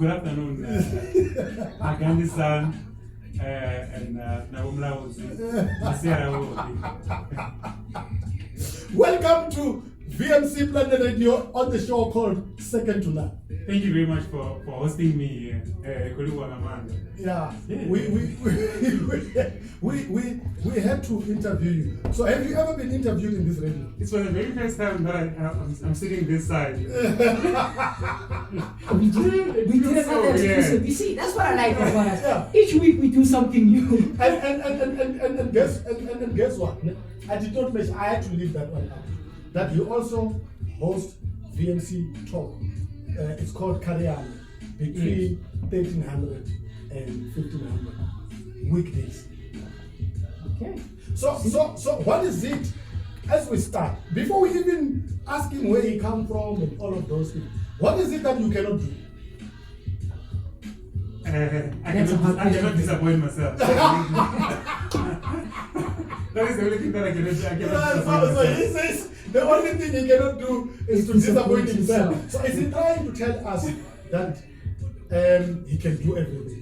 Good afternoon, Agandi-san, and Nabumlauzi. Welcome to VMC Planet Radio on the show called Second to None. Thank you very much for hosting me here. Yeah, we had to interview you. So have you ever been interviewed in this radio? It's for the very first time that I'm sitting this side. We did another exclusive. You see, that's what I like about us. Yeah. Each week we do something new. And guess what? I did not mention, I had to leave that one out. That you also host VMC Talk. It's called Kariana, between 1300 and 1500 weekdays. Okay. So what is it, as we start, before we even ask him where he come from and all of those things, what is it that you cannot do? I cannot disappoint myself. That is the only thing that I cannot do. So he says the only thing he cannot do is to disappoint himself. So is he trying to tell us that he can do everything?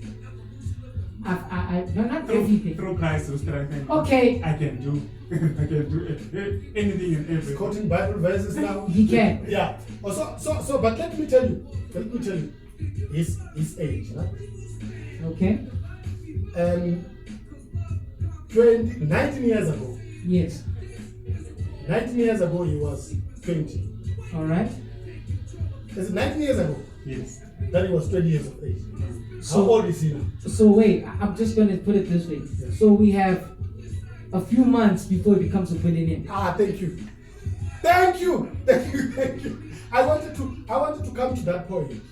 No, not everything. Through Christ who strengthens. Okay. I can do anything and He's everything. quoting Bible verses now. He can. Yeah. So, but let me tell you, his age, right? Okay. 19 years ago. Yes. 19 years ago he was 20. All right. Is it 19 years ago? Yes. That he was 20 years of age. So- How old is he now? So wait, I'm just going to put it this way. Yes. So we have a few months before he becomes a billionaire. Thank you. I wanted to come to that point.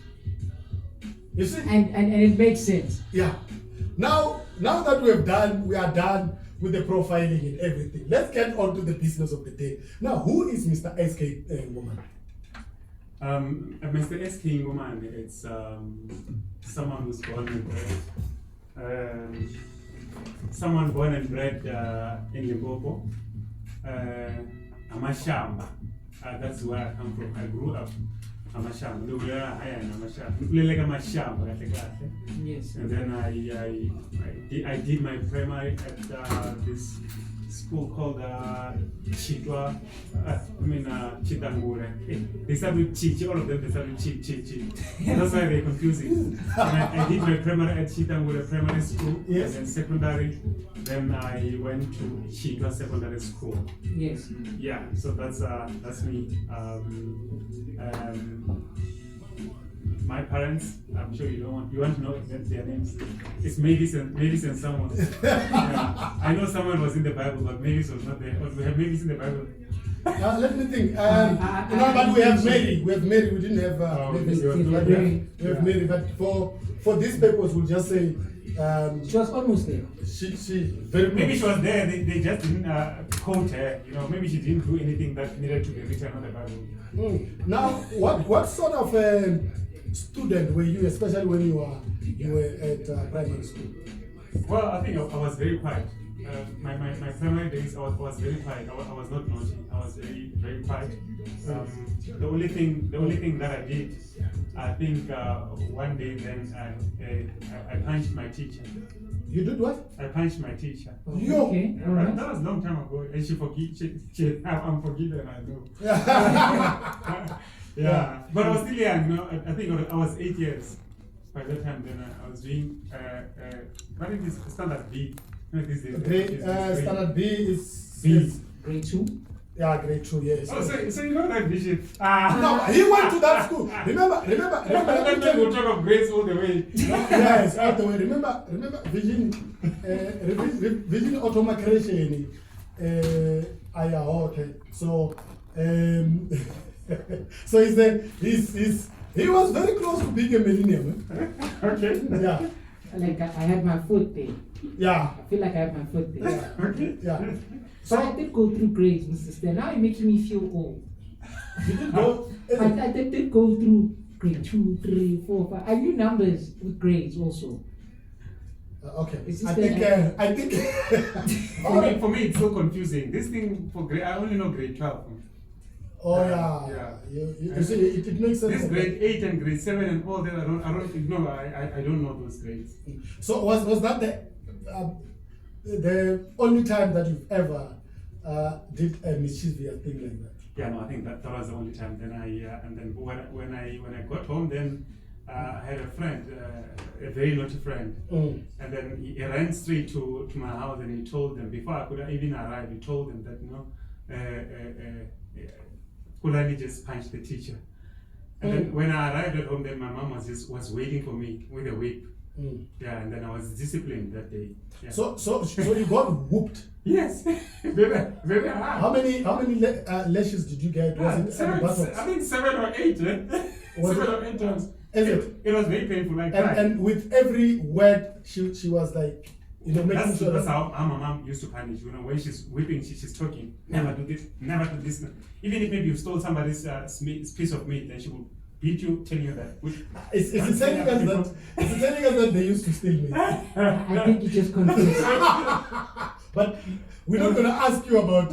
You see? And it makes sense. Yeah. Now that we are done with the profiling and everything. Let's get on to the business of the day. Now, who is Mr. SK Ngomane? Mr. SK Ngomane, it's someone who's born and bred. Someone born and bred in Limpopo. Amashamba. That's where I come from. I grew up. Amashamba. Yes. And then I did my primary at this school called Chitangure. They start with Chi, all of them they start with Chi. That's why they're confusing. I did my primary at Chitangure Primary School. Yes. And then secondary. Then I went to Chitwa Secondary School. Yes. Yeah, so that's me. My parents, I'm sure you want to know their names. It's Mavis and someone. Yeah. I know someone was in the Bible, but Mavis was not there. Or we have Mavis in the Bible. Let me think. But we have Mary. We didn't have Mavis. we have Mary. But for this purpose, we'll just say She was almost there. she very Maybe close. she was there. They just didn't quote her. Maybe she didn't do anything that needed to be written on the Bible. Now, what sort of student were you, especially when you were at primary school? Well, I think I was very quiet. My primary days, I was very quiet. I was not naughty. I was very, very quiet. The only thing that I did, I think one day then I punched my teacher. You did what? I punched my teacher. Yo. Okay. Yeah, All right. That was a long time ago, and I'm forgiven. I know. Yeah, but I was still young. I think I was 8 years by that time. Then I was doing what is this standard B? Standard B is B. Grade 2. Yeah, grade 2. Yes. Oh, so you know that vision? No, he went to that school. Remember. Let me tell We'll you. talk of grades all the way. Yes, all the way. Remember, vision automation. Okay. So, so he was very close to being a millennium. Okay. Yeah, Like I had my foot there. yeah, I feel like I have my foot there. Okay. yeah. So I So did go through grades, Mr. Stan. Now you're making me feel old. you did go. I did go through grade 2, 3, 4, 5. I knew numbers with grades also. Okay. Is this I think. For me, it's so confusing. This thing for grade, I only know grade 12. Oh Yeah, yeah. yeah. You see, it makes sense. This of grade that. 8 and grade 7 and all that, I don't know those grades. So was that the only time that you've ever did a mischievous thing like that? Yeah, no, I think that was the only time. Then and then when I got home, then I had a friend, a very naughty friend, and then he ran straight to my house and he told them before I could even arrive. He told them that Kulani just punched the teacher. And then when I arrived at home, then my mom was waiting for me with a whip. Yeah, and then I was disciplined that day. Yeah. So you got whooped. Yes, very hard. How many lashes did you get? Was it at the buttocks? I think 7 or 8. Was 7 it? or 8 times. Is it? It was very painful. Like that. And with every word, she was like, making That's sure how my mom used to punish. When she's whipping, she's talking. Never do this. Never do this. Even if maybe you stole somebody's piece of meat, then she will beat you, tell you that. It's telling us that they used to steal meat. I think you just confused. But we're not going to ask you about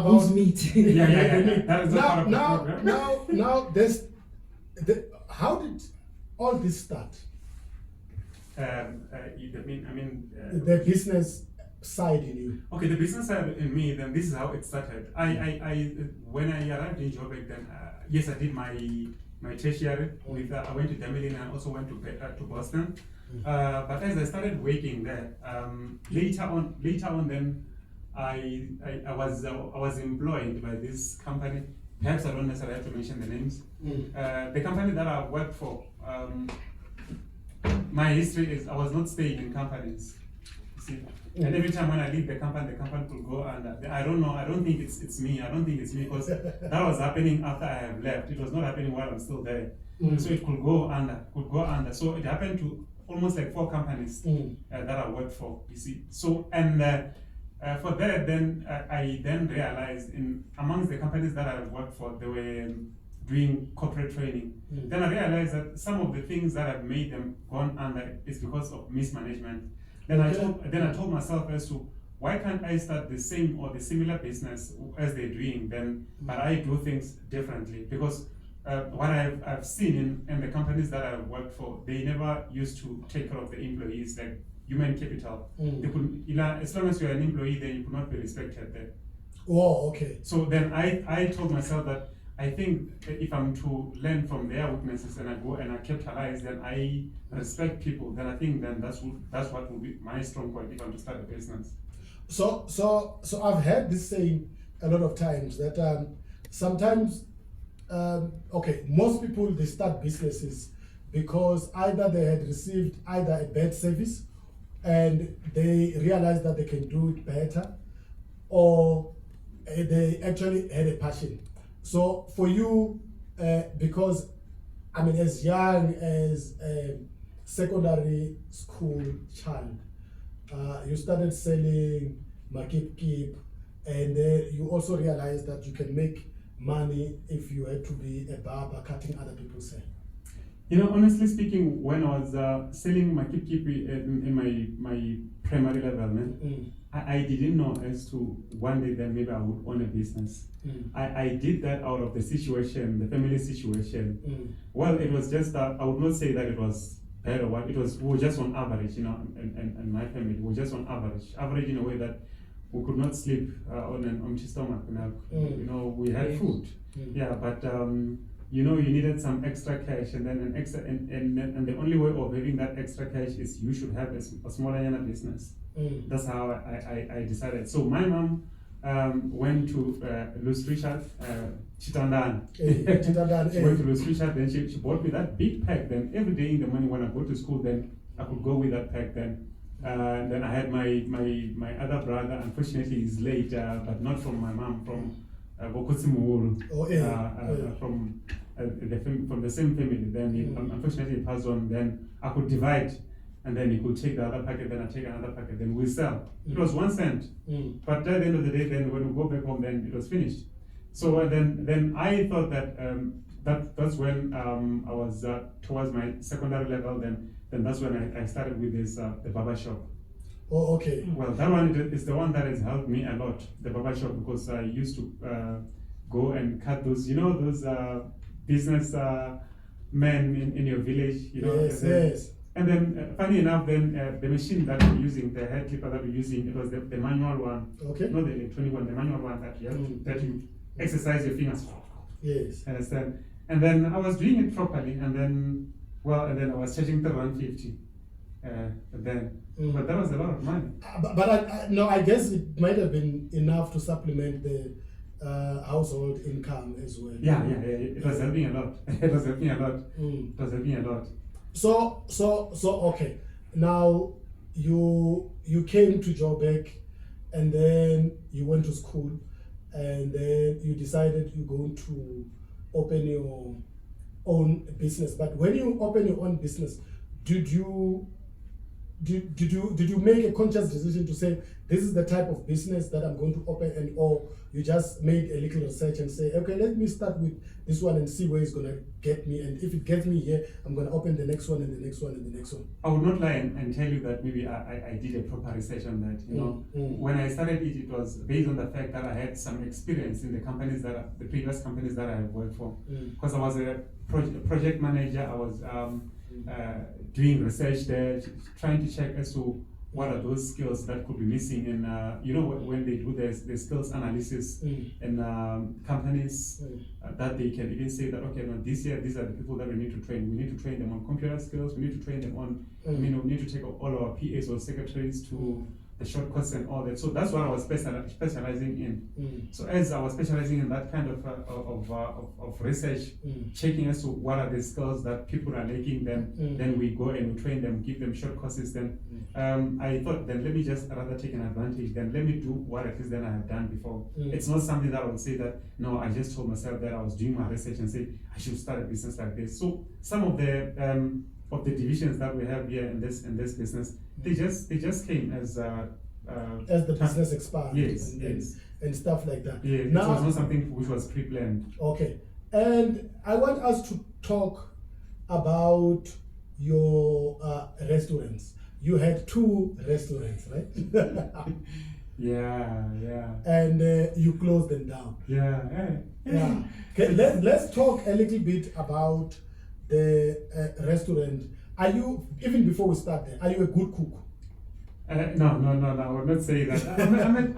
Who's meat? Yeah. That is not part of the program. Now how did all this start? The business side in you. Okay, the business side in me, then this is how it started. I when I arrived in Joburg, then yes, I did my tertiary. I went to Demilin and also went to Boston. But as I started working there, later on, then I was employed by this company. Perhaps I don't necessarily have to mention the names. The company that I worked for, my history is I was not staying in companies. You see, and every time when I leave the company could go under. I don't know. I don't think it's me. I don't think it's me because that was happening after I have left. It was not happening while I'm still there. So it could go under. So it happened to almost like 4 companies that I worked for. You see. So and for that, then I then realized amongst the companies that I worked for, they were doing corporate training. Then I realized that some of the things that have made them gone under is because of mismanagement. Then I told myself as to why can't I start the same or the similar business as they're doing then, but I do things differently because what I've seen in the companies that I've worked for, they never used to take care of the employees like human capital. They could, as long as you're an employee, then you could not be respected there. Oh, okay. So then I told myself that I think if I'm to learn from their weaknesses and I go and I capitalize, then I respect people. Then I think then that's what will be my strong point if I'm to start a business. So I've heard this saying a lot of times that sometimes most people they start businesses because either they had received either a bad service and they realized that they can do it better, or they actually had a passion. So for you, because I mean, as young as a secondary school child, you started selling makip, and you also realized that you can make money if you had to be a barber cutting other people's hair. Honestly speaking, when I was selling my keep in my primary level, man, I didn't know as to one day that maybe I would own a business. I did that out of the situation, the family situation. Well, it was just I would not say that it was bad or what. We were just on average, and my family we were just on average in a way that we could not sleep on an empty stomach. We had food, but you needed some extra cash, and then an extra, and the only way of having that extra cash is you should have a smaller business. That's how I decided. So my mom went to Louis Richard, Chitandana. She went to Louis Richard, then she bought me that big pack. Then every day in the morning when I go to school, then I could go with that pack. Then then I had my other brother. Unfortunately, he's late, but not from my mom, from Bokutsimuuru, from the same family. Then unfortunately he passed on. Then I could divide, and then he could take the other packet, then I take another packet, then we sell. It was 1 cent. But at the end of the day, then when we go back home, then it was finished. So then I thought that that's when I was towards my secondary level. Then that's when I started with this the barber shop. Oh, okay. Well, that one is the one that has helped me a lot, the barber shop, because I used to go and cut those, those business men in your village, Yes, and then, yes. and then funny enough, then the machine that we're using, the hair clipper that we're using, it was the manual one, Okay. not the electronic one, the manual one that you have Mm. that you exercise your fingers. Yes. Understand? And then I was doing it properly, and then I was charging the 150. Then, Mm. but that was a lot of money. No, I guess it might have been enough to supplement the household income as well. Yeah. It was helping a lot. It was helping a lot. Mm. It was helping a lot. So okay. Now you came to Joburg, and then you went to school, and then you decided you're going to open your own business. But when you open your own business, did you make a conscious decision to say this is the type of business that I'm going to open, and or you just made a little research and say, okay, let me start with this one and see where it's gonna get me, and if it gets me here, I'm gonna open the next one and the next one and the next one. I would not lie and tell you that maybe I did a proper research on that. When I started it was based on the fact that I had some experience in the companies the previous companies that I have worked for. Because I was a project manager, I was doing research there, trying to check as to what are those skills that could be missing, and when they do the skills analysis in companies, that they can even say that, okay, no, this year these are the people that we need to train. We need to train them on computer skills. We need to train them on, we need to take all our PAs or secretaries to the short course and all that. So that's what I was specializing in. So as I was specializing in that kind of research, checking as to what are the skills that people are lacking, then we go and we train them, give them short courses. Then I thought, then let me just rather take an advantage. Then let me do what it is that I have done before. It's not something that I would say that no, I just told myself that I was doing my research and say I should start a business like this. So some of the divisions that we have here in this business, they just came as the business expanded, yes, and stuff like that. Yeah, it was not something which was pre-planned. Okay, and I want us to talk about your restaurants. You had 2 restaurants, right? Yeah. And you closed them down. Yeah. Okay, let's talk a little bit about the restaurant. Are you, even before we start there, are you a good cook? No, I would not say that.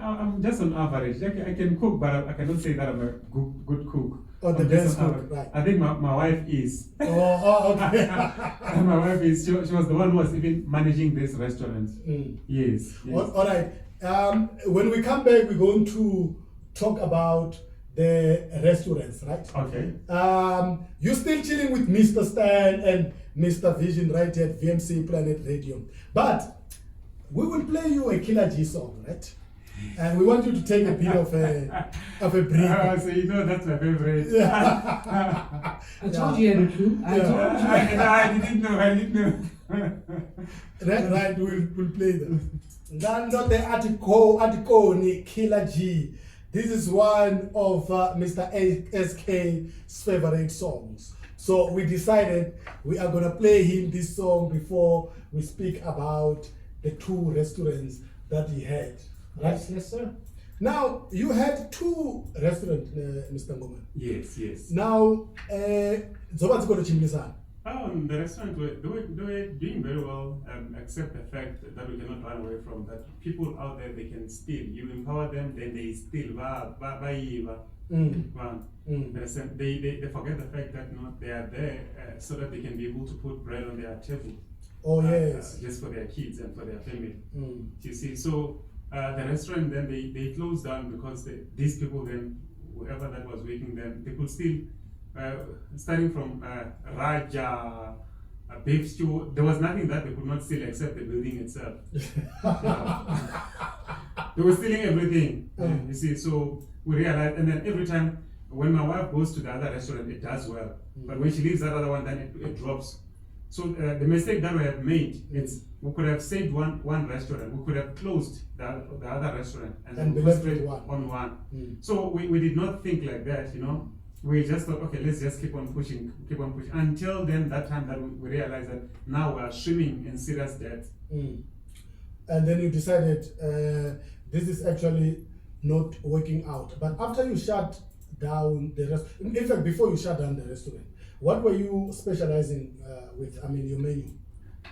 I'm just on average. I can cook, but I cannot say that I'm a good cook. Or the best cook, right? I think my wife is. Oh, okay. My wife is. She was the one who was even managing this restaurant. Yes. All right. When we come back, we're going to talk about the restaurants, right? Okay. You're still chilling with Mr. Stan and Mr. Vision right here at VMC Planet Radio. But we will play you a Killer G song, right? And we want you to take a bit of a break. So you know that's my favorite. I told you I had a clue. I told you. I didn't know. Right, we'll play them. Nando the article ni Killer G. This is one of Mr. SK's favorite songs. So we decided we are gonna play him this song before we speak about the 2 restaurants that he had. Right? Yes, sir. Now, you had 2 restaurants, Mr. Ngomane. Yes. Now, Zobat's going to Chimlisana. The restaurant they were doing very well, except the fact that we cannot run away from that. People out there, they can steal. You empower them, then they steal. They forget the fact that they are there so that they can be able to put bread on their table. Oh yes. Just for their kids and for their family. You see, so the restaurant then they closed down because these people then, whoever that was working then, they could still, starting from Raja, beef stew, there was nothing that they could not steal except the building itself. They were stealing everything. You see, so we realized, and then every time when my wife goes to the other restaurant, it does well. But when she leaves that other one, then it drops. So the mistake that we have made is we could have saved one restaurant. We could have closed the other restaurant and concentrate on one. So we did not think like that, We just thought, okay, let's just keep on pushing. Until then, that time that we realized that now we are swimming in serious debt. And then you decided this is actually not working out. But after you shut down the rest. In fact, before you shut down the restaurant, what were you specializing with? I mean, your menu.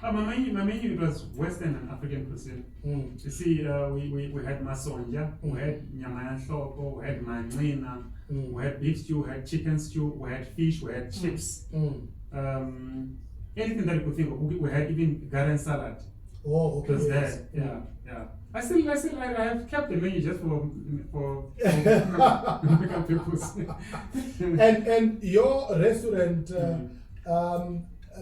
My menu, it was Western and African cuisine. You see, we had masonja, we had nyama ya nhloko, we had manqina, we had beef stew, we had chicken stew, we had fish, we had chips. Anything that you could think of. We had even garden salad. Oh, okay. It was there. Yeah. I have kept the menu just for pickup people's. and your restaurant,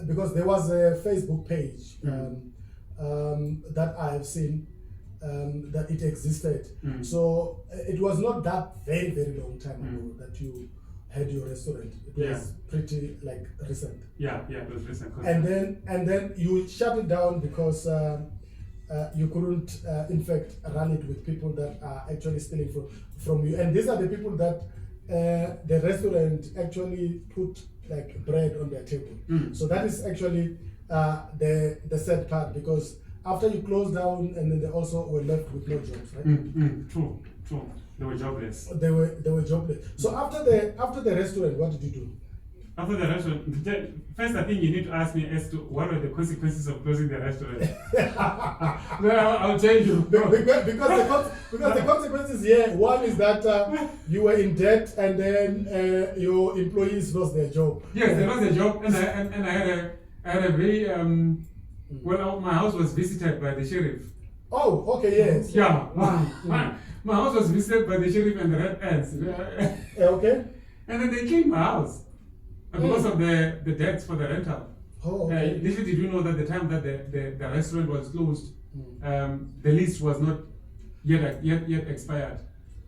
because there was a Facebook page that I have seen that it existed. So it was not that very long time ago that you had your restaurant. It was pretty like recent. Yeah, it was recent. And then you shut it down because you couldn't, in fact, run it with people that are actually stealing from you. And these are the people that the restaurant actually put like bread on their table. So that is actually the sad part, because after you close down, and then they also were left with no jobs, right? True. They were jobless. They were jobless. So after the restaurant, what did you do? After the restaurant, first I think you need to ask me as to what were the consequences of closing the restaurant. Then I'll tell you. Because the consequences here, one is that you were in debt, and then your employees lost their job. Yes, they lost their job, and I had a very well, my house was visited by the sheriff. Oh, okay, yes. Yeah. My house was visited by the sheriff and the red ants. Okay. And then they cleaned my house because of the debts for the rental. Oh, okay. Little did you know that the time that the restaurant was closed, the lease was not yet expired.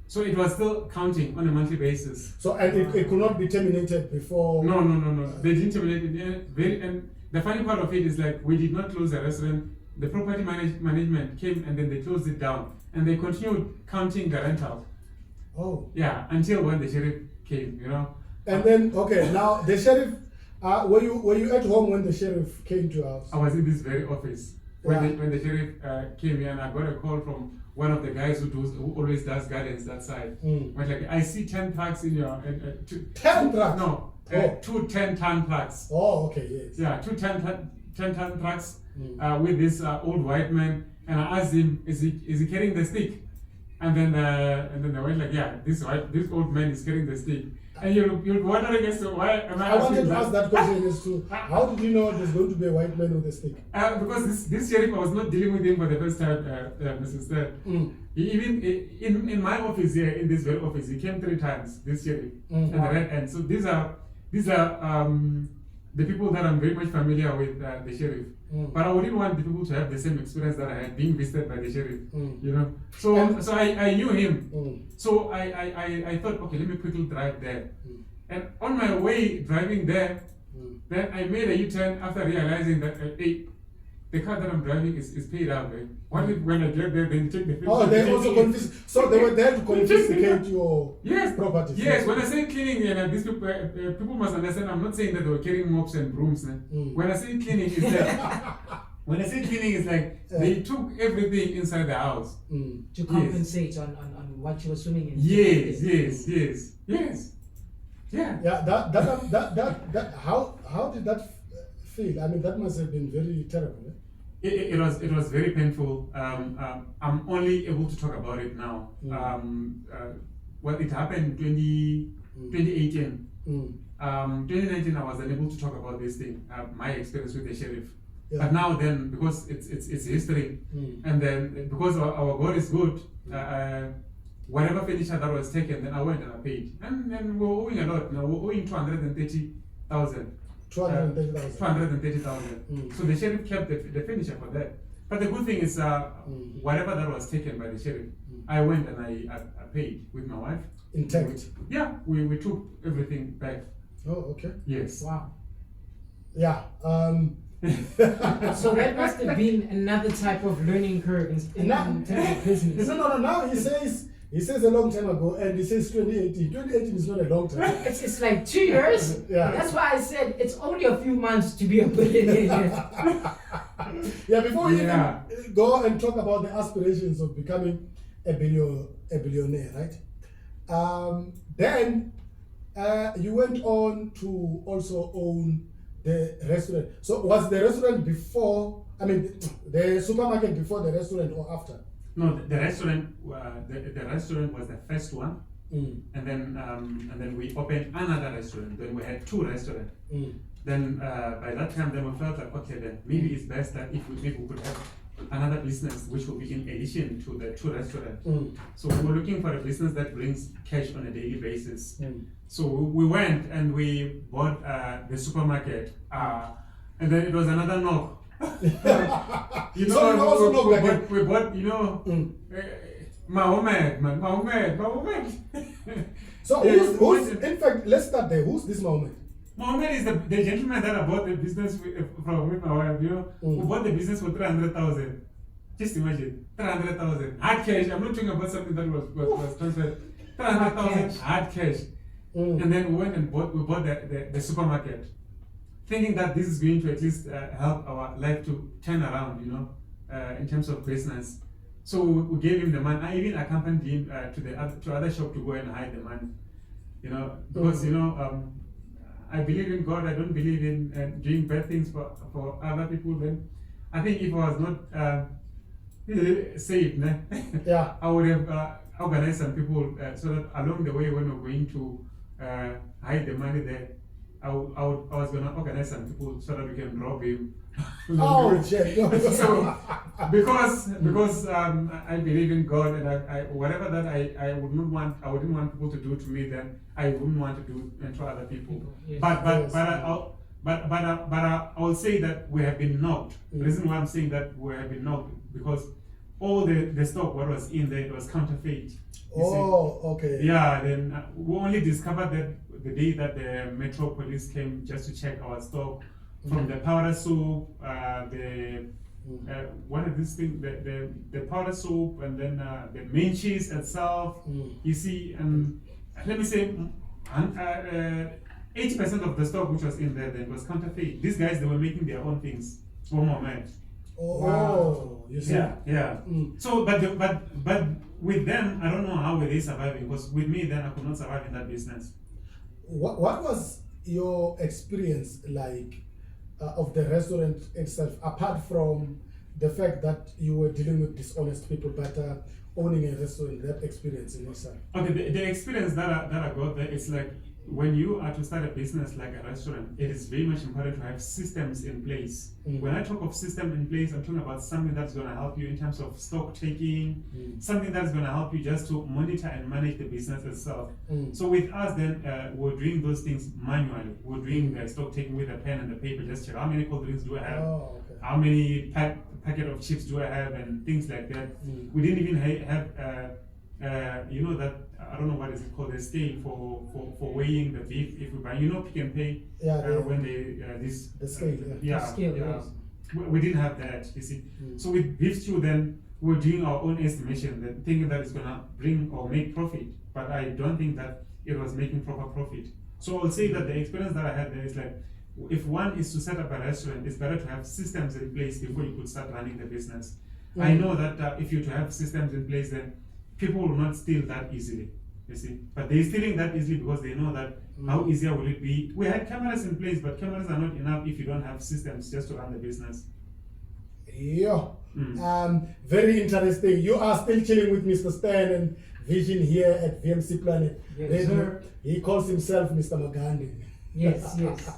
So it was still counting on a monthly basis. So and it could not be terminated before. No. They didn't terminate it. And the funny part of it is, like, we did not close the restaurant. The property management came and then they closed it down, and they continued counting the rental. Oh. Yeah, until when the sheriff came, And then now the sheriff. Were you at home when the sheriff came to your house? I was in this very office when the sheriff came here, and I got a call from one of the guys who always does gardens that side. Went like, I see 10 trucks in your 10 trucks. No, 2 10-ton trucks. Oh, okay, yes. Yeah, 2 10-ton trucks with this old white man, and I asked him, is he carrying the stick? And then they went like, yeah, this old man is carrying the stick. And you're wondering as to why am I wanted to ask that question as to how did you know there's going to be a white man with a stick? Because this sheriff, I was not dealing with him for the first time, Mrs. Stead. He even in my office here, in this very office, he came 3 times, this sheriff, and the red ant. So these are the people that I'm very much familiar with, the sheriff. But I wouldn't want the people to have the same experience that I had being visited by the sheriff, So I knew him. So I thought, okay, let me quickly drive there. And on my way driving there, then I made a U-turn after realizing that the car that I'm driving is paid out. When I get there, then check the film. Oh, they also confiscate. So they were there to confiscate your property. Yes, when I say cleaning, these people must understand. I'm not saying that they were carrying mops and brooms. When I say cleaning, it's like they took everything inside the house to compensate on what you were swimming in. Yes. Yeah. Yeah. That how did that feel? I mean, that must have been very terrible. It was very painful. I'm only able to talk about it now. Well, it happened 2018. 2019, I was unable to talk about this thing, my experience with the sheriff. Yeah. But now then, because it's history, and then because our God is good, whatever furniture that was taken, then I went and I paid. And then we're owing a lot. Now we're owing 230,000. 230,000. So the sheriff kept the furniture for that. But the good thing is, whatever that was taken by the sheriff, I went and I paid with my wife. Intact? We took everything back. Oh, okay. Yes. Wow. Yeah. So that must have been another type of learning curve in terms of business. No. Now he says a long time ago, and he says 2018. 2018 is not a long time. It's like 2 years. Yeah. That's why I said it's only a few months to be a billionaire. Yeah, before we even go and talk about the aspirations of becoming a billionaire, right? Then You went on to also own the restaurant. So was the restaurant before, I mean, the supermarket before the restaurant or after? No, the restaurant. The restaurant was the first one, Mm. and then we opened another restaurant. Then we had 2 restaurants. Mm. Then by that time, then we felt like, okay, then maybe it's best that if we could have another business which will be in addition to the 2 restaurants. Mm. So we were looking for a business that brings cash on a daily basis. Mm. So we went and we bought the supermarket, and then it was another knock. You know, So you also knocked again? we bought, you know, Mm. Mahomet, man, Mahomet. So Yeah, who's in fact, let's start there. Who's this moment? Mohammed is the gentleman that I bought the business with my wife, you know. Mm. We bought the business for 300,000. Just imagine, 300,000 hard cash. I'm not talking about something that was transferred. 300,000 hard cash. Mm. And then we went and bought the supermarket, thinking that this is going to at least help our life to turn around, you know, in terms of business. So we gave him the money. I even accompanied him to other shop to go and hide the money, you know, because you know. I believe in God. I don't believe in doing bad things for other people. Then I think if I was not saved, Yeah. I would have organized some people so that along the way when we're going to hide the money there, I was going to organize some people so that we can rob him. Oh, shit. So because I believe in God, and I whatever that I wouldn't want people to do to me, then I wouldn't want to do to other people. Yes. But I will say that we have been knocked. The Mm. reason why I'm saying that we have been knocked because all the stock what was in there, it was counterfeit. You see? Oh, okay. Yeah, then we only discovered that the day that the Metro Police came just to check our stock, from the powder soap, one of these things, the powder soap, and then the main cheese itself. Mm. You see, and let me say, 80% of the stock which was in there then was counterfeit. These guys, they were making their own things. One moment. Oh, Wow. you see. Yeah. Mm. So, but with them, I don't know how were they surviving, because with me, then I could not survive in that business. What was your experience like of the restaurant itself, apart from the fact that you were dealing with dishonest people, but owning a restaurant, that experience in itself? Okay, the experience that I got there is like, when you are to start a business like a restaurant, it is very much important to have systems in place. Mm. When I talk of system in place, I'm talking about something that's going to help you in terms of stock taking, something that's going to help you just to monitor and manage the business itself. Mm. So with us then, we're doing those things manually. We're doing the stock taking with a pen and the paper, just check how many cold drinks do I have, Oh, okay. how many packet of chips do I have, and things like that. Mm. We didn't even have you know that, I don't know what is it called, a scale for weighing the beef. If we buy, you know, Pick and Pay, Yeah, when they this the scale, yeah. The scale, yes. We didn't have that, you see. Mm. So with beef stew, then we're doing our own estimation, then thinking that it's gonna bring or make profit, but I don't think that it was making proper profit. So I'll say that the experience that I had there is like, if one is to set up a restaurant, it's better to have systems in place before you could start running the business. I Mm. know that if you're to have systems in place, then people will not steal that easily, you see. But they're stealing that easily because they know that how easier will it be. We had cameras in place, but cameras are not enough if you don't have systems just to run the business. Yeah. Mm. Very interesting. You are still chilling with Mr. Stan and Vision here at VMC Planet Yes, Radio. sir. He calls himself Mr. Magandi. Yes, yes.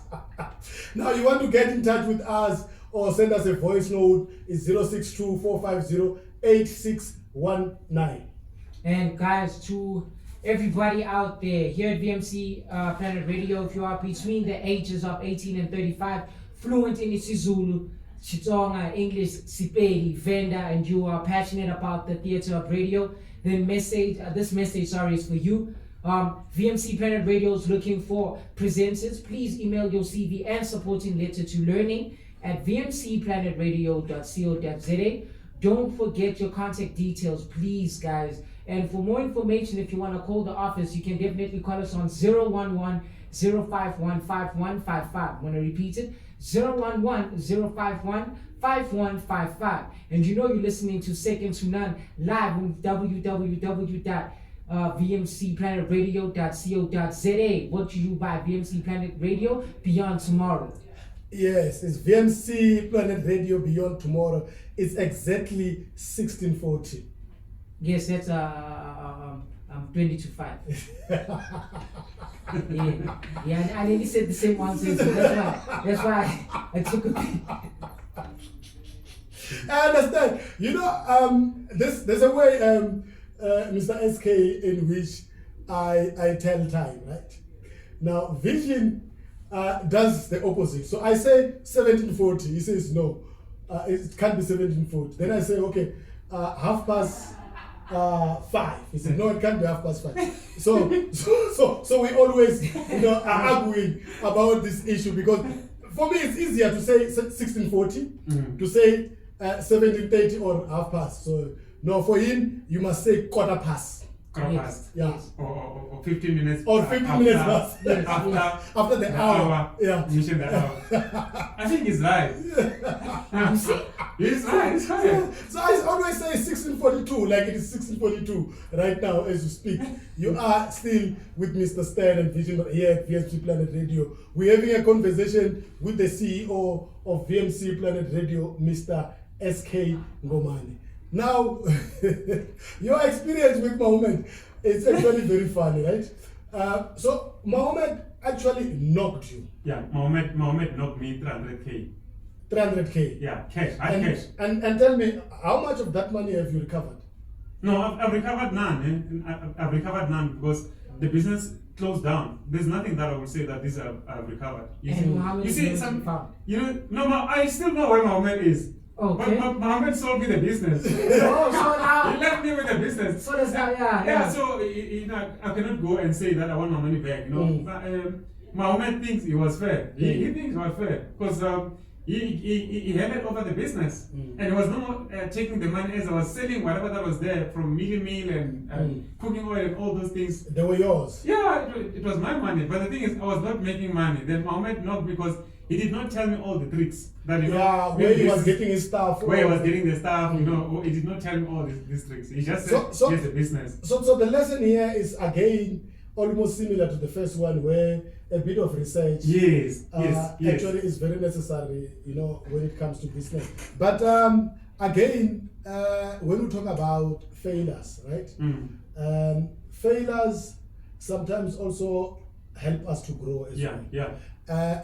Now, you want to get in touch with us or send us a voice note, it's 062-450-8619. And guys, to everybody out there here at VMC Planet Radio, if you are between the ages of 18 and 35, fluent in isiZulu, Xitsonga, English, Sipedi, Venda, and you are passionate about the theater of radio, then this message is for you. VMC Planet Radio is looking for presenters. Please email your CV and supporting letter to learning at vmcplanetradio.co.za. Don't forget your contact details, please, guys. And for more information, if you want to call the office, you can definitely call us on 011-051-5155. I want to repeat it, 011-051-5155. And you know you're listening to Second to None live on www.vmcplanetradio.co.za. vmcplanetradio.co.za. Brought to you by VMC Planet Radio Beyond Tomorrow. Yes, it's VMC Planet Radio Beyond Tomorrow. It's exactly 1640. Yes, that's 20 to 5. Yeah, I nearly said the same answer, so that's why I took a bit. I understand. You know, there's a way, Mr. SK, in which I tell time, right? Now, Vision does the opposite. So I say 1740. He says no, it can't be 1740. Then I say, okay, 5:30. He said, no, it can't be 5:30. So we always, are arguing about this issue, because for me it's easier to say 1640 to say 17:30 or 5:30. So no, for him you must say quarter past. Past. Yeah. Or 15 minutes. Or 15 minutes past. Yes. After the hour. Yeah. Mission the hour. I think he's right. He's right. He's right. So I always say 1642, like it is 1642 right now as you speak. You are still with Mr. Stan and Vision here at VMC Planet Radio. We're having a conversation with the CEO of VMC Planet Radio, Mr. SK Ngomane. Now, your experience with Mohammed is actually very funny, right? So Mohammed actually knocked you. Yeah, Mohammed knocked me 300k. 300k. Yeah, cash. Cash. And tell me, how much of that money have you recovered? No, I've recovered none. I've recovered none because the business closed down. There's nothing that I would say that this I've recovered. I still know where Mohammed is. Okay. But Mohammed sold me the business. So now He left me with the business. So that's not, yeah. So I cannot go and say that I want my money back. Mohammed thinks it was fair. He thinks it was fair because he handed over the business, and he was not taking the money as I was selling whatever that was there from meal and cooking oil and all those things. They were yours. Yeah, it was my money. But the thing is, I was not making money. Then Mohammed knocked because he did not tell me all the tricks that where he was getting his stuff. Where he was getting the stuff, he did not tell me all these tricks. He just said, here's the business. So the lesson here is again almost similar to the first one, where a bit of research actually is very necessary, when it comes to business. But again, when we talk about failures, right? Failures sometimes also help us to grow as well. Yeah.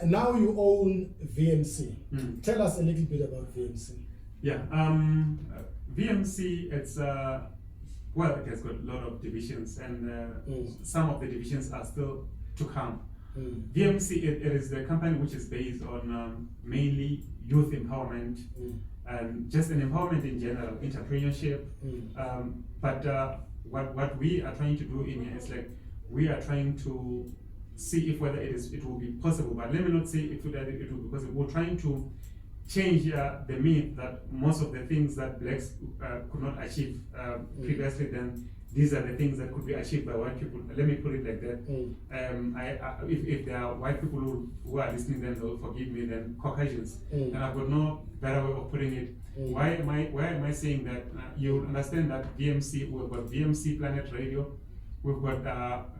Now you own VMC. Tell us a little bit about VMC. Yeah, VMC, it has got a lot of divisions, and some of the divisions are still to come. VMC, it is the company which is based on mainly youth empowerment, and just an empowerment in general, entrepreneurship. But what we are trying to do in here is we are trying to see if whether it will be possible, but let me not say it will be possible. We're trying to change the myth that most of the things that blacks could not achieve previously, then these are the things that could be achieved by white people. Let me put it like that. If there are white people who are listening, then they'll forgive me, then Caucasians. And I've got no better way of putting it. Why am I saying that? You'll understand that VMC, we've got VMC Planet Radio, we've got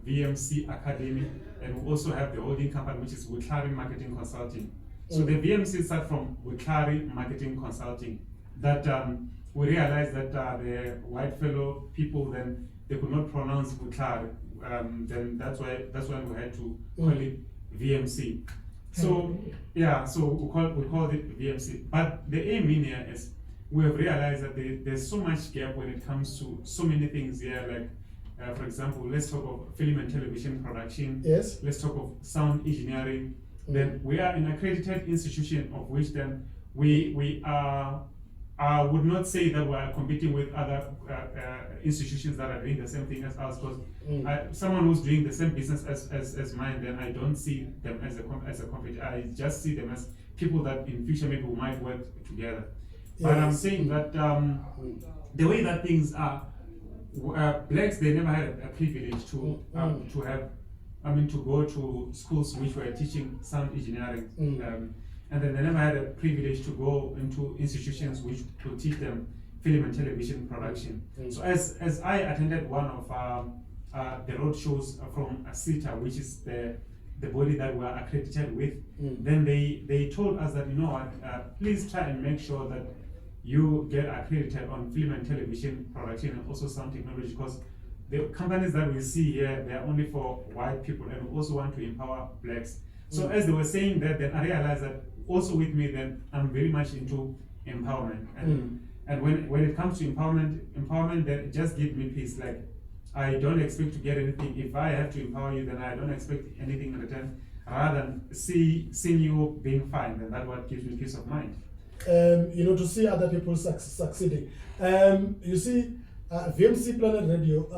VMC Academy, and we also have the holding company, which is Wiklari Marketing Consulting. So the VMC started from Wiklari Marketing Consulting. That we realized that the white fellow people, then they could not pronounce Wiklari. Then that's why we had to call it VMC. So so we called it VMC. But the aim in here is we have realized that there's so much gap when it comes to so many things here, like for example, let's talk of film and television production. Yes. Let's talk of sound engineering. Then we are an accredited institution, of which then we would not say that we are competing with other institutions that are doing the same thing as us. Because someone who's doing the same business as mine, then I don't see them as a competitor. I just see them as people that in future maybe we might work together. Yes. But I'm saying that the way that things are, blacks, they never had a privilege to go to schools which were teaching sound engineering, and then they never had a privilege to go into institutions which could teach them film and television production. So as I attended one of the road shows from CETA, which is the body that we are accredited with, then they told us that, you know what, please try and make sure that you get accredited on film and television production and also sound technology, because the companies that we see here, they are only for white people, and we also want to empower blacks. So as they were saying that, then I realized that also with me, then I'm very much into empowerment. And when it comes to empowerment then just give me peace. Like, I don't expect to get anything. If I have to empower you, then I don't expect anything in return. Rather than seeing you being fine, then that's what gives me peace of mind. You know, to see other people succeeding. You see, VMC Planet Radio,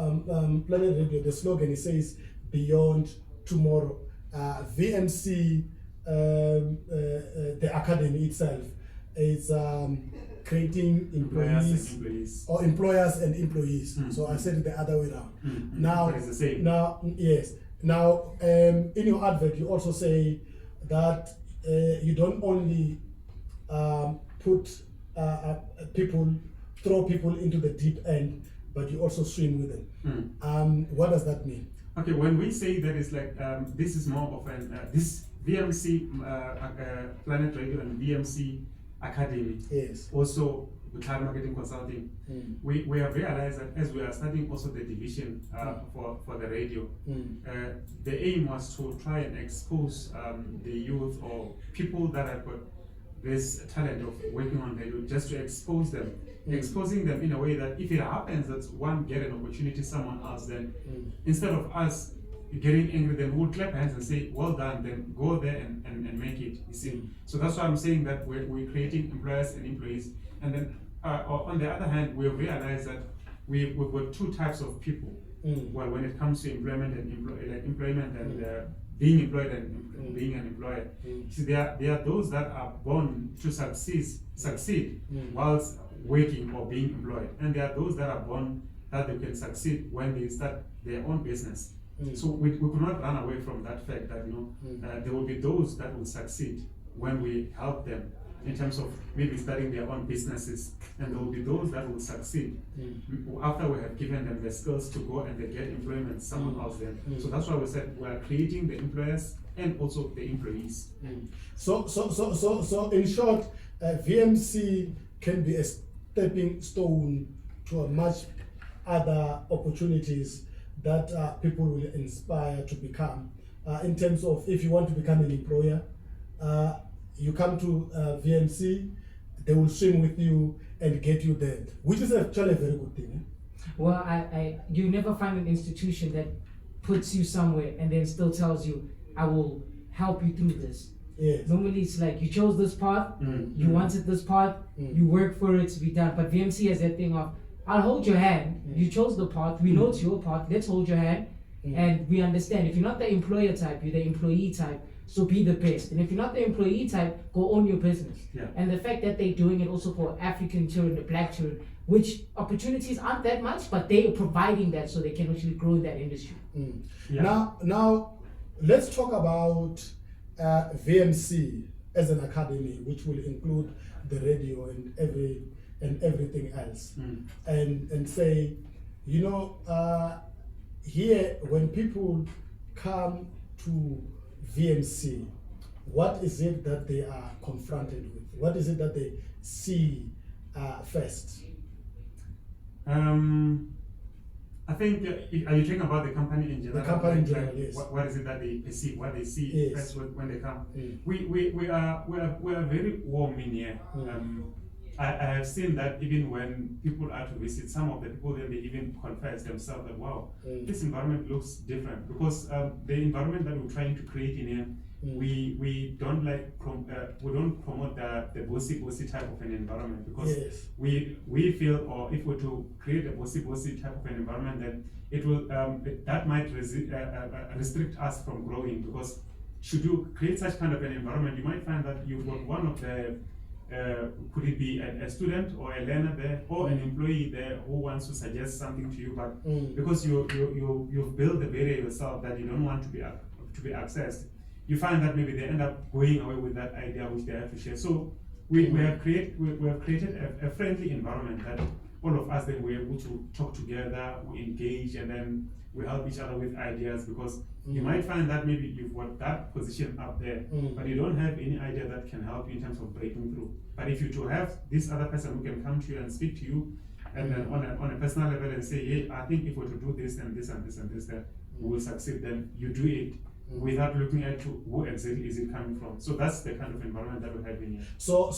the slogan, it says beyond tomorrow. VMC, the academy itself, is creating employees or employers and employees. So I said it the other way around. Now, but it's the same. Now, yes. Now, in your advert, you also say that you don't only throw people into the deep end, but you also swim with them. What does that mean? Okay, when we say that, it's like this is more of an this VMC Planet Radio and VMC Academy. Yes. Also, with hard marketing consulting, we have realized that as we are starting also the division for the radio, the aim was to try and expose the youth or people that have got this talent of working on radio, just to expose them, exposing them in a way that if it happens that one get an opportunity, someone else, then instead of us getting angry, then we'll clap hands and say, well done, then go there and make it, you see. So that's why I'm saying that we're creating employers and employees. And then on the other hand, we've realized that we've got two types of people. Well, when it comes to employment and employment and being employed and being an employer, see, there are those that are born to succeed whilst working or being employed, and there are those that are born that they can succeed when they start their own business. So we could not run away from that fact that, you know, there will be those that will succeed when we help them in terms of maybe starting their own businesses, and there will be those that will succeed after we have given them the skills to go and they get employment somewhere else then. So that's why we said we are creating the employers and also the employees. So in short, VMC can be a stepping stone to a much other opportunities that people will inspire to become. In terms of, if you want to become an employer, you come to VMC, they will swim with you and get you there, which is actually a very good thing. Well, you never find an institution that puts you somewhere and then still tells you, I will help you through this. Yes. Normally it's like, you chose this path, you wanted this path, you work for it to be done. But VMC has that thing of, I'll hold your hand, you chose the path, we know it's your path, let's hold your hand. And we understand, if you're not the employer type, you're the employee type, so be the best. And if you're not the employee type, go own your business. Yeah. And the fact that they're doing it also for African children, the black children, which opportunities aren't that much, but they are providing that so they can actually grow in that industry. Yeah. Now, let's talk about VMC as an academy, which will include the radio and everything else, and say, you know, here when people come to VMC, what is it that they are confronted with? What is it that they see first? I think, are you talking about the company in general? The company in general, yes. What is it that they perceive, what they see Yes. first when they come? We are very warm in here. I have seen that even when people are to visit, some of the people then they even confess themselves that, wow, this environment looks different, because the environment that we're trying to create in here, we don't we don't promote the bossy type of an environment, because Yes. we feel, or if we're to create a bossy type of an environment, then it will that might restrict us from growing, because should you create such kind of an environment, you might find that you've got one of the could it be a student or a learner there, or an employee there who wants to suggest something to you, but because you've built the barrier yourself that you don't want to be accessed, you find that maybe they end up going away with that idea which they have to share. So we have created a friendly environment that all of us then we're able to talk together, we engage, and then we help each other with ideas, because you might find that maybe you've got that position up there, but you don't have any idea that can help you in terms of breaking through. But if you to have this other person who can come to you and speak to you, and then on a personal level and say, hey, I think if we're to do this and this and this and this, then we will succeed, then you do it without looking at who exactly is it coming from. So that's the kind of environment that we have in here. So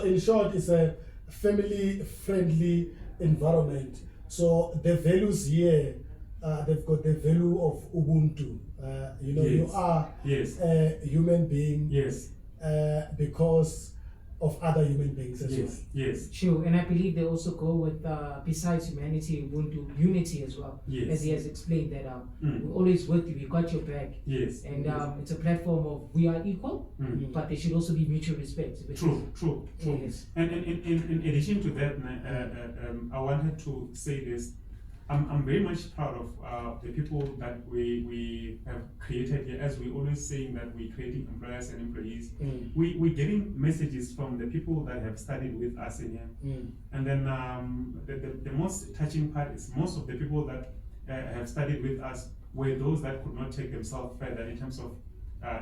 in short, it's a family-friendly environment. So the values here, they've got the value of Ubuntu. You are a human being because of other human beings as well. Yes. Sure, and I believe they also go with, besides humanity, Ubuntu, unity as well. Yes. As he has explained that we're always with you, we got your back. Yes. And it's a platform of we are equal, but there should also be mutual respect. True. Yes. And in addition to that, I wanted to say this. I'm very much proud of the people that we have created here. As we always saying that we're creating employers and employees, we're getting messages from the people that have studied with us in here. And then the most touching part is most of the people that have studied with us were those that could not take themselves further in terms of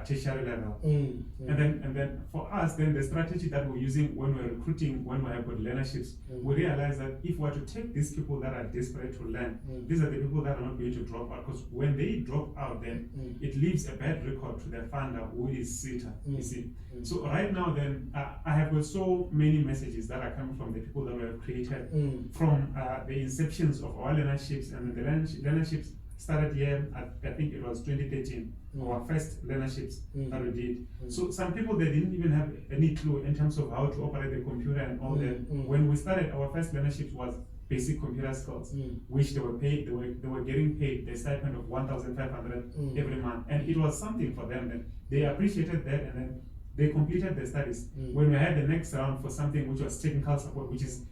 tertiary level. And then for us, then the strategy that we're using when we're recruiting, when we have got learnerships, we realize that if we're to take these people that are desperate to learn, these are the people that are not going to drop out, because when they drop out, then it leaves a bad record to the funder, who is SETA, you see. So right now then, I have got so many messages that are coming from the people that we have created from the inceptions of our learnerships, and the learnerships started here at, I think it was 2013, our first learnerships that we did. So some people, they didn't even have any clue in terms of how to operate the computer and all that. When we started, our first learnerships was basic computer skills, which they were paid, they were getting paid the stipend of 1,500 every month. And it was something for them, and they appreciated that, and then they completed their studies. When we had the next round for something which was technical support, which is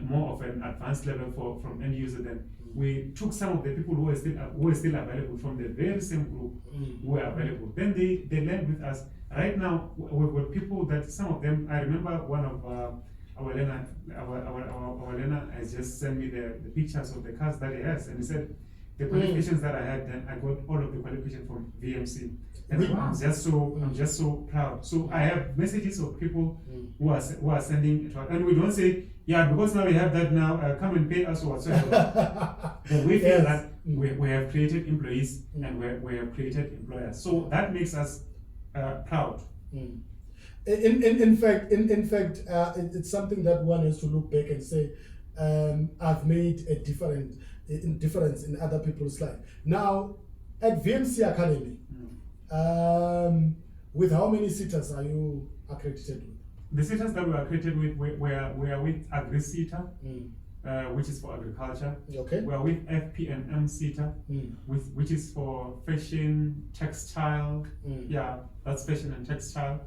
more of an advanced level from end user, then we took some of the people who were still available from the very same group who were available. Then they learned with us. Right now, we've got people that some of them, I remember one of our learner has just sent me the pictures of the cars that he has, and he said the qualifications that I had, then I got all of the qualifications from VMC. And I'm just so proud. So I have messages of people who are sending to us, and we don't say, yeah, because now we have that now, come and pay us or whatsoever. But we feel that we have created employees and we have created employers. So that makes us proud. In fact, it's something that one has to look back and say, I've made a difference in other people's life. Now, at VMC Academy, with how many sitters are you accredited with? The sitters that we are accredited with, we are with Agri-SETA, which is for agriculture. Okay. We are with FP&M SETA, which is for fashion, textile. Yeah, that's fashion and textile.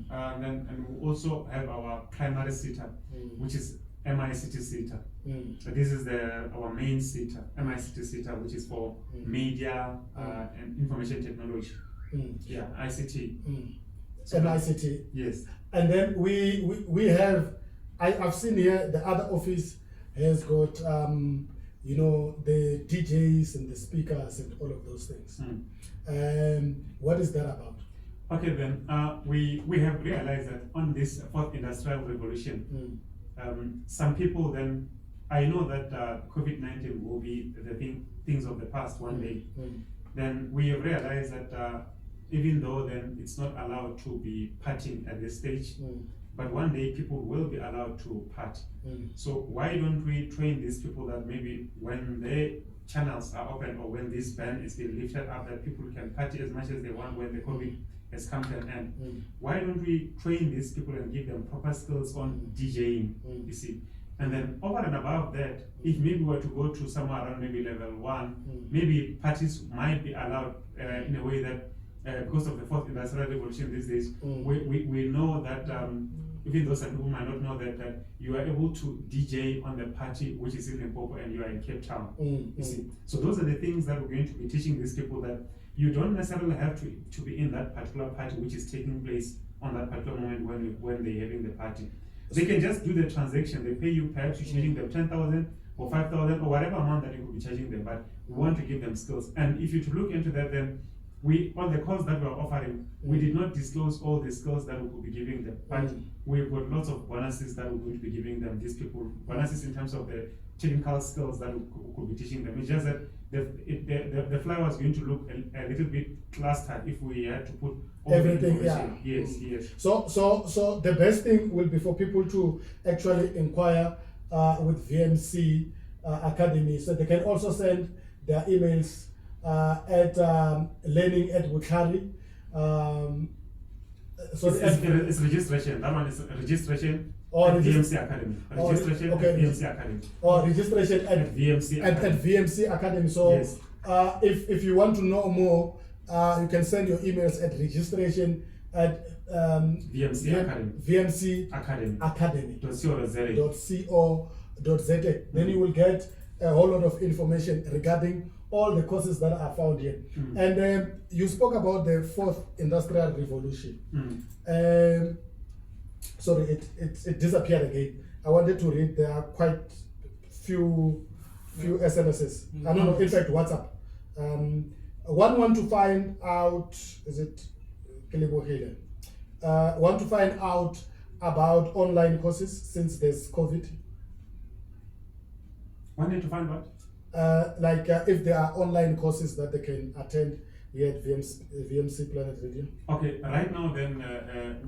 And we also have our primary SETA, which is MICT SETA. So this is our main SETA, MICT SETA, which is for media and information technology. Yeah, ICT. MICT. Yes. And then we have, I've seen here the other office has got the DJs and the speakers and all of those things. What is that about? Okay, then we have realized that on this fourth industrial revolution, some people then, I know that COVID-19 will be the things of the past one day. Then we have realized that even though then it's not allowed to be partying at this stage, but one day people will be allowed to party. So why don't we train these people that maybe when their channels are open or when this ban is being lifted up, that people can party as much as they want when the COVID has come to an end. Why don't we train these people and give them proper skills on DJing, you see? And then over and above that, if maybe we were to go to somewhere around maybe level 1, maybe parties might be allowed in a way that because of the fourth industrial revolution these days, we know that even though some people might not know that you are able to DJ on the party which is in Limpopo and you are in Cape Town. You see, so those are the things that we're going to be teaching these people, that you don't necessarily have to be in that particular party which is taking place on that particular moment when they're having the party. They can just do the transaction. They pay you, perhaps you're charging them 10,000 or 5,000 or whatever amount that you could be charging them. But we want to give them skills. And if you to look into that, then on the course that we're offering, we did not disclose all the skills that we could be giving them. But we've got lots of bonuses that we're going to be giving them. These people, bonuses in terms of the technical skills that we could be teaching them. It's just that the flyer was going to look a little bit clustered if we had to put all everything. the information. Yes. So the best thing will be for people to actually inquire with VMC Academy. So they can also send their emails at learning@bukhari. So it's registration. That one is registration. Or at VMC Academy. Registration at VMC Academy. Or registration at VMC Academy. At VMC Academy. So yes. If you want to know more, you can send your emails at registration at VMC Academy. VMC Academy. .co.za. Then you will get a whole lot of information regarding all the courses that are found here. And you spoke about the fourth industrial revolution. Sorry, it disappeared again. I wanted to read. There are quite few SMSs. I don't know. In fact, WhatsApp. One want to find out. Is it Kelebo Hayden? Want to find out about online courses since there's COVID. Wanting to find what? If there are online courses that they can attend here at VMC Planet Radio. Okay, right now then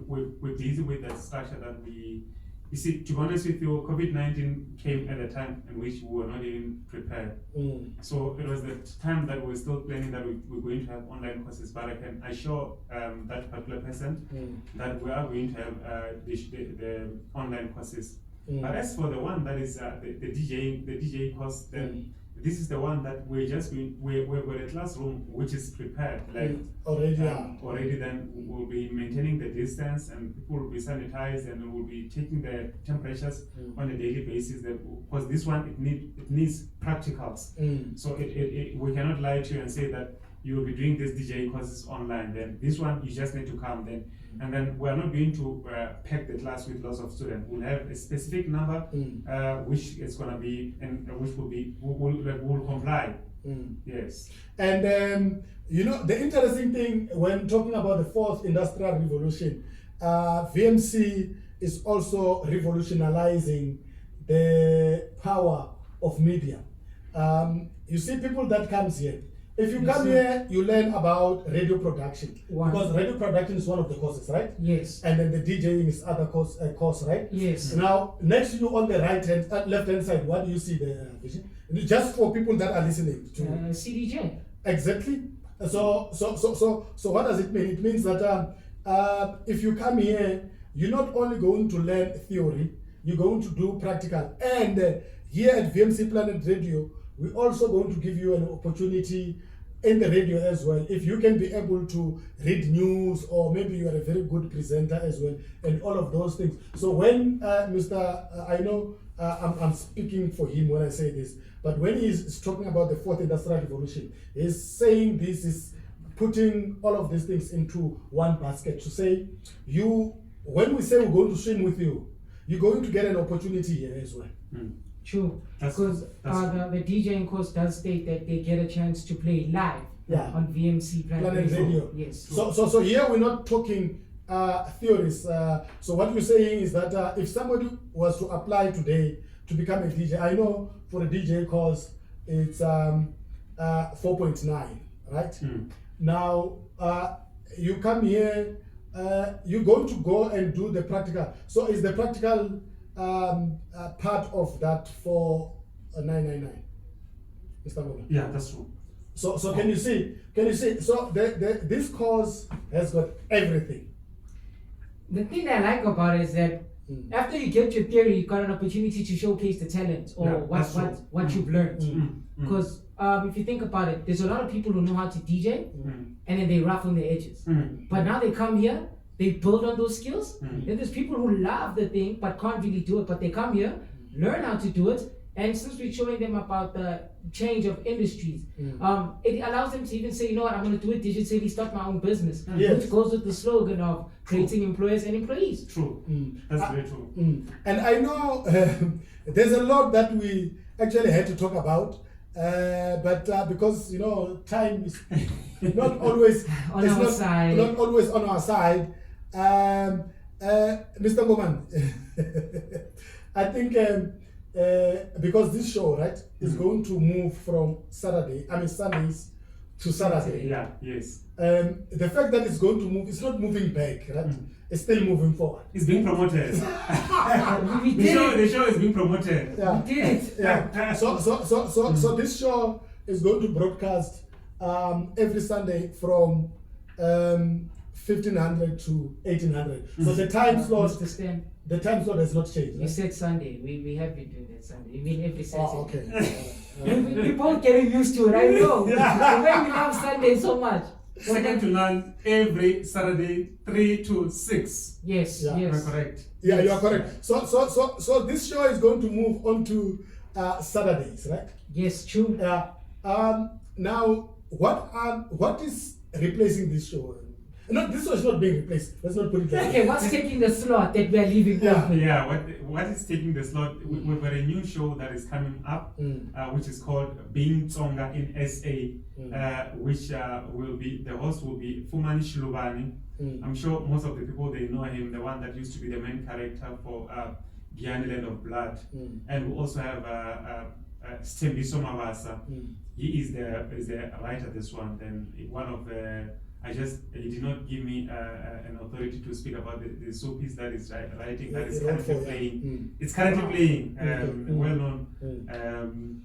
we're busy with that structure that you see, to be honest with you, COVID-19 came at a time in which we were not even prepared. So it was the time that we were still planning that we're going to have online courses, but I can assure that particular person that we are going to have the online courses. But as for the one that is the DJ course, then this is the one that we're a classroom which is prepared, like already. Then we'll be maintaining the distance, and people will be sanitized, and we'll be taking the temperatures on a daily basis. Because this one it needs practicals. So we cannot lie to you and say that you will be doing this DJ courses online. Then this one you just need to come then. And then we are not going to pack the class with lots of students. We'll have a specific number which is going to be, and which will comply. Yes. And the interesting thing when talking about the fourth industrial revolution, VMC is also revolutionizing the power of media. You see, people that comes here. If you come here, you learn about radio production. Because radio production is one of the courses, right? Yes. And then the DJing is other course, right? Yes. Now, next to you on the left-hand side, what do you see the vision? Just for people that are listening to CDJ. Exactly. So what does it mean? It means that if you come here, you're not only going to learn theory, you're going to do practical. And here at VMC Planet Radio, we're also going to give you an opportunity in the radio as well. If you can be able to read news, or maybe you are a very good presenter as well, and all of those things. So when I know I'm speaking for him when I say this, but when he's talking about the fourth industrial revolution, he's saying this is putting all of these things into one basket to say, when we say we're going to swim with you, you're going to get an opportunity here as well. True, because the DJing course does state that they get a chance to play live on VMC Planet Radio. Yes. So here we're not talking theories. So what we're saying is that if somebody was to apply today to become a DJ, I know for a DJ course it's 4.9, right? Now you come here, you're going to go and do the practical. So is the practical part of that for 999, Mr. Ngomane? Yeah, that's true. So can you see? So this course has got everything. The thing I like about it is that after you get your theory, you got an opportunity to showcase the talent or what you've learned. Because if you think about it, there's a lot of people who know how to DJ and then they rough on the edges. But now they come here, they build on those skills. Then there's people who love the thing but can't really do it. But they come here, learn how to do it, And since we're showing them about the change of industries, it allows them to even say, you know what, I'm going to do it digitally, start my own business, Yes. which goes with the slogan of creating employers and employees. True. That's very true. And I know there's a lot that we actually had to talk about, but because time is not always On our side. not always on our side. Mr. Ngomane, I think because this show, right, is going to move from Sundays to Saturday. Yeah. Yes. The fact that it's going to move, it's not moving back, right? It's still moving forward. It's being promoted. We did it. The show is being promoted. Yeah. We did it. Yeah. So this show is going to broadcast every Sunday from 1500 to 1800. So the time slot, Mr. Stan, the time slot has not changed. you Right? said Sunday. We have been doing that Sunday. You mean every Saturday? Oh, okay. We both getting used to it, I know. When we love Sunday so much. Second to none every Saturday, 3 to 6. Yes, Yeah. Am I yes. correct? Yeah, you are correct. So this show is going to move on to Saturdays, right? Yes, true. Now, what is replacing this show? No, this show is not being replaced. Let's not put it that way. Okay, what's taking the slot that we are leaving Yeah. open? Yeah, what is taking the slot? We've got a new show that is coming up, which is called Being Tsonga in SA, which will be, the host will be Fumani Shilubani. I'm sure most of the people, they know him, the one that used to be the main character for Beyond the Land of Blood. And we also have Stembiso Mabasa. He is the writer of this one. Then one of the, he did not give me an authority to speak about the soapies that is writing, that is currently playing. It's currently playing, well known on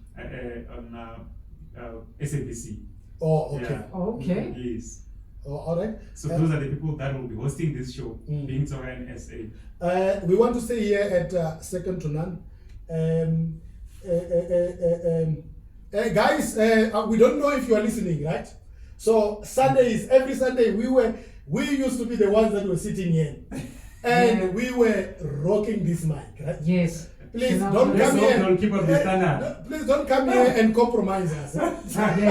SABC. Oh, okay. Yeah. Oh, okay. Yes. Oh, all right. So those are the people that will be hosting this show, Being Tsonga in SA. We want to say here at Second to None, guys, we don't know if you are listening, right? So Sundays, every Sunday, we used to be the ones that were sitting here, and we were rocking this mic, right? Yes. Please So now don't let's come hope here. they'll keep up the standard. Please don't come here and compromise us. Yes.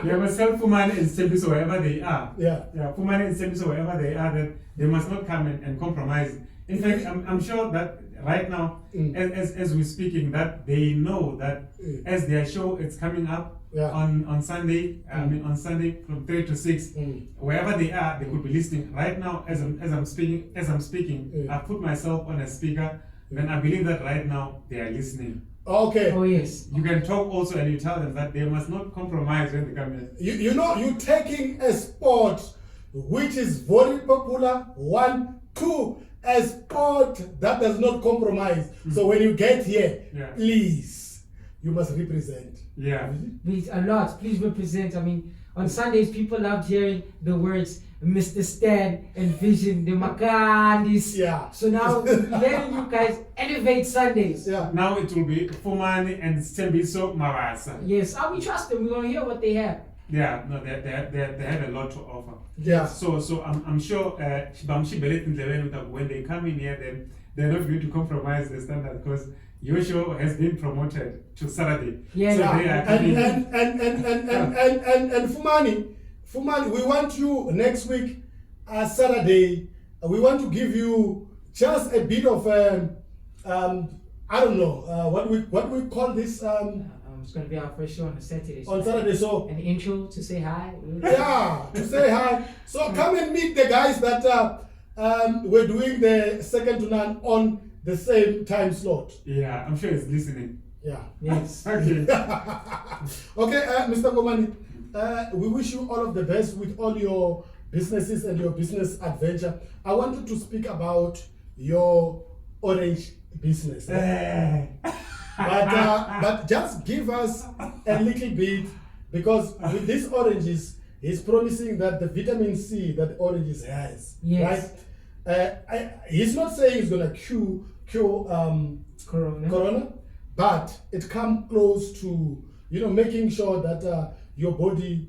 Yeah, but tell Fumani and Stembiso wherever they are. Yeah. Yeah, Fumani and Stembiso wherever they are, then they must not come and compromise. In fact, I'm sure that right now, as we're speaking, that they know that as their show is coming up on Sunday, on Sunday from 3 to 6, wherever they are, they could be listening. Right now, as I'm speaking, I put myself on a speaker, then I believe that right now they are listening. Okay. Oh, yes. You can talk also and you tell them that they must not compromise when they come in. You're taking a sport which is very popular, 1, 2, a sport that does not compromise. So when you get here, please, you must represent. Yeah. Please, a lot. Please represent. I mean, on Sundays, people loved hearing the words Mr. Stan and Vision, the Makandis. Yeah. So now, letting you guys elevate Sundays. Yeah. Now it will be Fumani and Stembiso Mabasa. Yes, we trust them. We're going to hear what they have. Yeah, no, they have a lot to offer. Yeah. So I'm sure when they come in here, then they're not going to compromise the standard because your show has been promoted to Saturday. Yeah, so yeah. they are coming And Fumani, we want you next week, Saturday. We want to give you just a bit of I don't know what we call this It's going to be our first show on a Saturday. on Saturday. So an intro to say hi. yeah, to say hi. So come and meet the guys that we're doing the Second to None on the same time slot. Yeah, I'm sure he's listening. Yeah. Yes. Okay. Okay, Mr. Ngomane, we wish you all of the best with all your businesses and your business adventure. I wanted to speak about your orange business. But just give us a little bit, because with these oranges, he's promising that the vitamin C that oranges has, Yes. right? He's not saying he's gonna cure corona, but it comes close to making sure that your body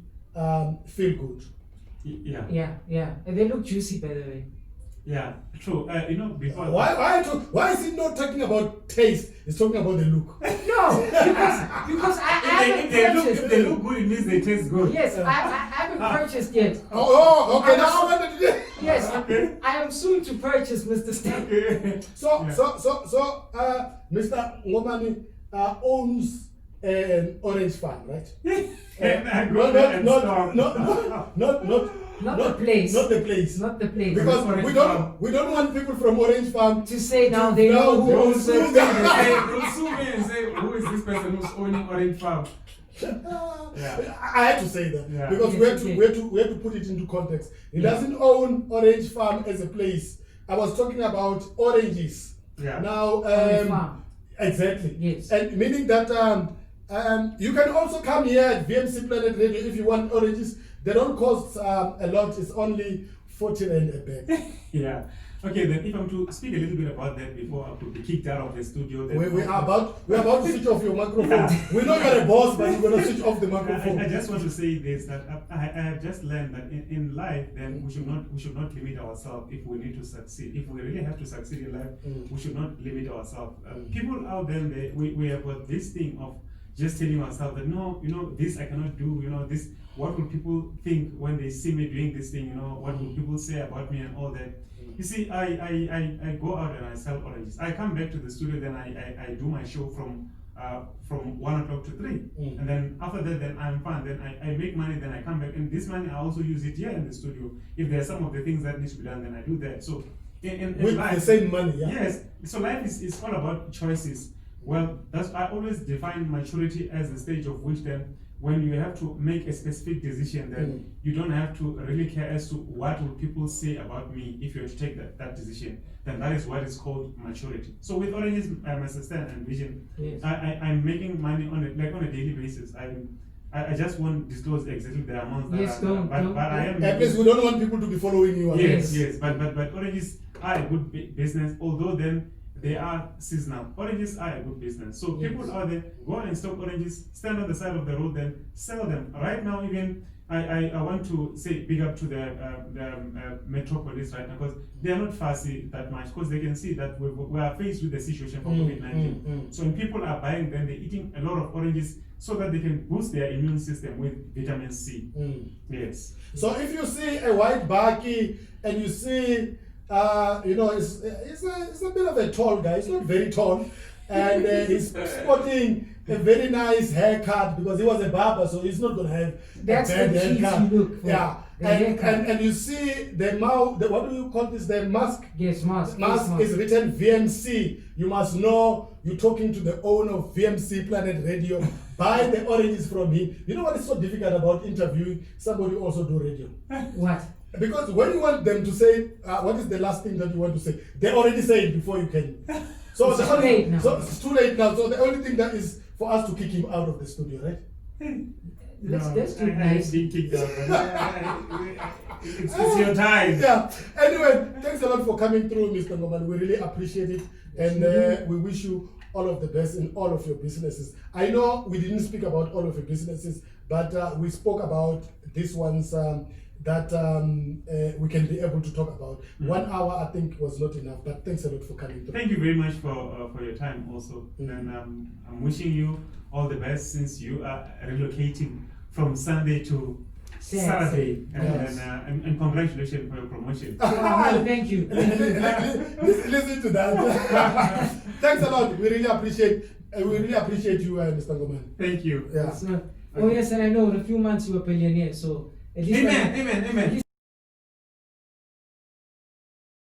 feel good. Yeah. Yeah. And they look juicy, by the way. Yeah, true. Before Why is he not talking about taste? He's talking about the look. No, because I haven't purchased. if they look good, it means they taste good. Yes, I haven't purchased yet. Okay. Now I wanted to. Yes, Okay. I am soon to purchase, Mr. Stan. Okay. So, Yeah. Mr. Ngomane owns an orange farm, right? And I go there and stop. Not the place. Not the place. Not the place. Because Orange we don't want people from Orange Farm To say now they know who They'll owns sue it. they'll sue me and say, who is this person who's owning Orange Farm? Yeah. I had to say that Yeah. because Yes, we had to put it into context. He doesn't own Orange Farm as a place. I was talking about oranges. Yeah. Now, Orange Farm. exactly. Yes. And meaning that you can also come here at VMC Planet Radio if you want oranges. They don't cost a lot. It's only 40 rand a bag. Yeah. Okay, then if I'm to speak a little bit about that before I could be kicked out of the studio, then We're about to switch off your microphone. Yeah. We know you're a boss, but you're gonna switch off the I microphone. just want to say this, that I have just learned that in life, then we should not limit ourselves if we need to succeed. If we really have to succeed in life, we should not limit ourselves. People out there, we have got this thing of just telling ourselves that no, this I cannot do, this, what will people think when they see me doing this thing, what will people say about me and all that. You see, I go out and I sell oranges. I come back to the studio, then I do my show from 1 o'clock to 3. And then after that, then I'm fine. Then I make money, then I come back. And this money, I also use it here in the studio. If there are some of the things that need to be done, then I do that. So in With life, the same money, yeah. yes. So life is all about choices. Well, I always define maturity as the stage of which then when you have to make a specific decision, then you don't have to really care as to what will people say about me if you have to take that decision. Then that is what is called maturity. So with oranges, I must understand and vision. Yes. I'm making money on a daily basis. I just won't disclose exactly the amounts that Yes, are, don't. but I am. At least we don't want people to be following you. Yes, but oranges are a good business, although then they are seasonal. Oranges are a good business. So people out there, go and stock oranges, stand on the side of the road, then sell them. Right now, even I want to say big up to the metropolis right now, because they are not fussy that much, because they can see that we are faced with the situation for COVID-19. So when people are buying, then they're eating a lot of oranges so that they can boost their immune system with vitamin C. Yes. So if you see a white baki and you see, it's a bit of a tall guy. He's not very tall, and he's sporting a very nice haircut because he was a barber, so he's not gonna have That's a bad the cheese haircut. you look for. Yeah, The haircut. and you see the mouth. What do you call this? The mask. Yes, mask. Mask is written VMC. You must know you're talking to the owner of VMC Planet Radio. Buy the oranges from him. You know what is so difficult about interviewing somebody who also do radio? What? Because when you want them to say, what is the last thing that you want to say? They already say it before you can. So It's too late now. So it's too late now. So the only thing that is for us to kick him out of the studio, right? That's too I nice. being kicked out. It's your time. Yeah. Anyway, thanks a lot for coming through, Mr. Ngomane. We really appreciate it, and we wish you all of the best in all of your businesses. I know we didn't speak about all of your businesses, but we spoke about these ones that we can be able to talk about. 1 hour, I think, was not enough, but thanks a lot for coming through. Thank you very much for your time also. And I'm wishing you all the best since you are relocating from Sunday to Saturday. Yes. And congratulations for your promotion. No, thank you. Listen to that. Thanks a lot. We really appreciate you, Mr. Ngomane. Thank you. Yeah. So, oh yes, and I know in a few months you were a billionaire, so at least Amen.